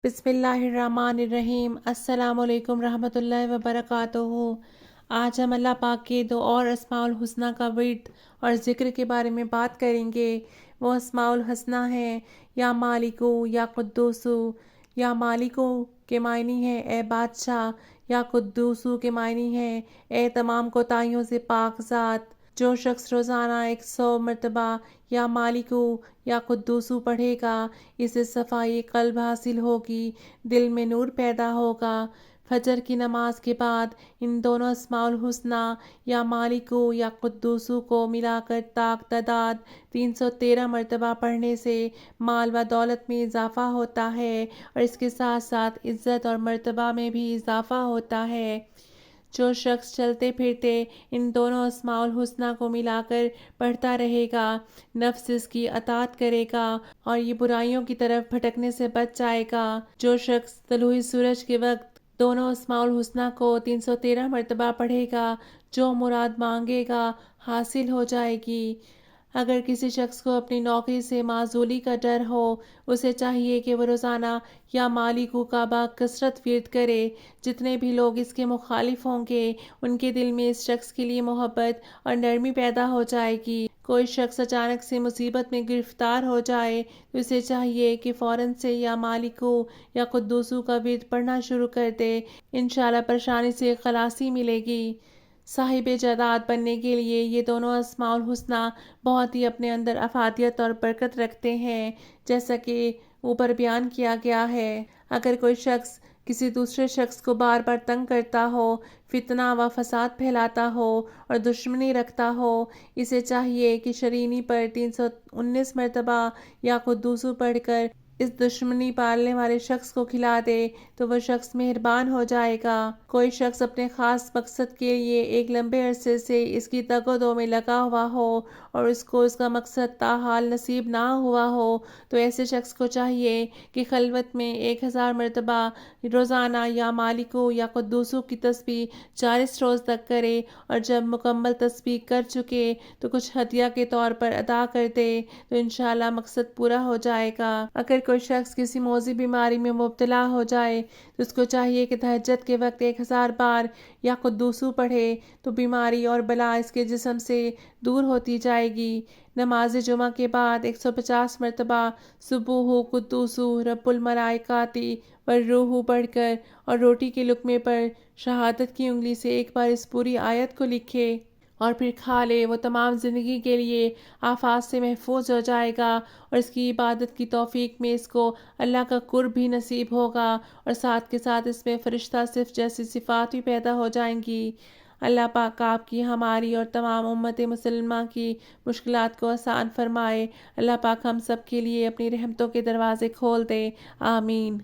بسم اللہ الرحمن الرحیم۔ السلام علیکم رحمۃ اللہ وبرکاتہ۔ آج ہم اللہ پاک کے دو اور اسماء الحسنہ کا ورد اور ذکر کے بارے میں بات کریں گے۔ وہ اسماء الحسنہ ہیں یا مالکو یا قدوسو۔ یا مالکو کے معنی ہے اے بادشاہ، یا قدوسو کے معنی ہے اے تمام کوتاہیوں سے پاک ذات۔ جو شخص روزانہ 100 مرتبہ یا مالکو یا قدوسو پڑھے گا، اسے صفائی قلب حاصل ہوگی، دل میں نور پیدا ہوگا۔ فجر کی نماز کے بعد ان دونوں اسماء الحسنہ یا مالکو یا قدوسو کو ملا کر تعداد 313 مرتبہ پڑھنے سے مال و دولت میں اضافہ ہوتا ہے، اور اس کے ساتھ ساتھ عزت اور مرتبہ میں بھی اضافہ ہوتا ہے۔ جو شخص چلتے پھرتے ان دونوں اسماء الحسنہ کو ملا کر پڑھتا رہے گا، نفس اس کی اطاعت کرے گا اور یہ برائیوں کی طرف بھٹکنے سے بچ جائے گا۔ جو شخص طلوع سورج کے وقت دونوں اسماء الحسنہ کو 313 مرتبہ پڑھے گا، جو مراد مانگے گا حاصل ہو جائے گی۔ اگر کسی شخص کو اپنی نوکری سے معزولی کا ڈر ہو، اسے چاہیے کہ وہ روزانہ یا مالکو کا بکثرت ورد کرے۔ جتنے بھی لوگ اس کے مخالف ہوں گے، ان کے دل میں اس شخص کے لیے محبت اور نرمی پیدا ہو جائے گی۔ کوئی شخص اچانک سے مصیبت میں گرفتار ہو جائے تو اسے چاہیے کہ فوراً سے یا مالکو یا قدوسو کا ورد پڑھنا شروع کر دے، انشاءاللہ پریشانی سے خلاصی ملے گی۔ صاحب جداد بننے کے لیے یہ دونوں اسماء الحسنہ بہت ہی اپنے اندر افادیت اور برکت رکھتے ہیں، جیسا کہ اوپر بیان کیا گیا ہے۔ اگر کوئی شخص کسی دوسرے شخص کو بار بار تنگ کرتا ہو، فتنہ و فساد پھیلاتا ہو اور دشمنی رکھتا ہو، اسے چاہیے کہ شرینی پر 319 مرتبہ یا قدوسو پڑھ کر اس دشمنی پالنے والے شخص کو کھلا دے تو وہ شخص مہربان ہو جائے گا۔ کوئی شخص اپنے خاص مقصد کے لیے ایک لمبے عرصے سے اس کی تگ و دو میں لگا ہوا ہو اور اس کو اس کا مقصد تاحال نصیب نہ ہوا ہو، تو ایسے شخص کو چاہیے کہ خلوت میں 1000 مرتبہ روزانہ یا مالکو یا قدوسو کی تسبیح 40 روز تک کرے، اور جب مکمل تسبیح کر چکے تو کچھ ہدیہ کے طور پر ادا کر دے تو انشاءاللہ مقصد پورا ہو جائے گا۔ اگر کوئی شخص کسی موذی بیماری میں مبتلا ہو جائے تو اس کو چاہیے کہ تہجد کے وقت 1000 بار یا قدوسو پڑھے تو بیماری اور بلا اس کے جسم سے دور ہوتی جائے گی۔ نماز جمعہ کے بعد 150 مرتبہ سبوح قدوس رب الملائکۃ والروح پڑھ کر اور روٹی کے لقمے پر شہادت کی انگلی سے ایک بار اس پوری آیت کو لکھے اور پھر کھا لے، وہ تمام زندگی کے لیے آفات سے محفوظ ہو جائے گا، اور اس کی عبادت کی توفیق میں اس کو اللہ کا قرب بھی نصیب ہوگا، اور ساتھ کے ساتھ اس میں فرشتہ صفت جیسی صفات بھی پیدا ہو جائیں گی۔ اللہ پاک آپ کی، ہماری اور تمام امت مسلمہ کی مشکلات کو آسان فرمائے۔ اللہ پاک ہم سب کے لیے اپنی رحمتوں کے دروازے کھول دے، آمین۔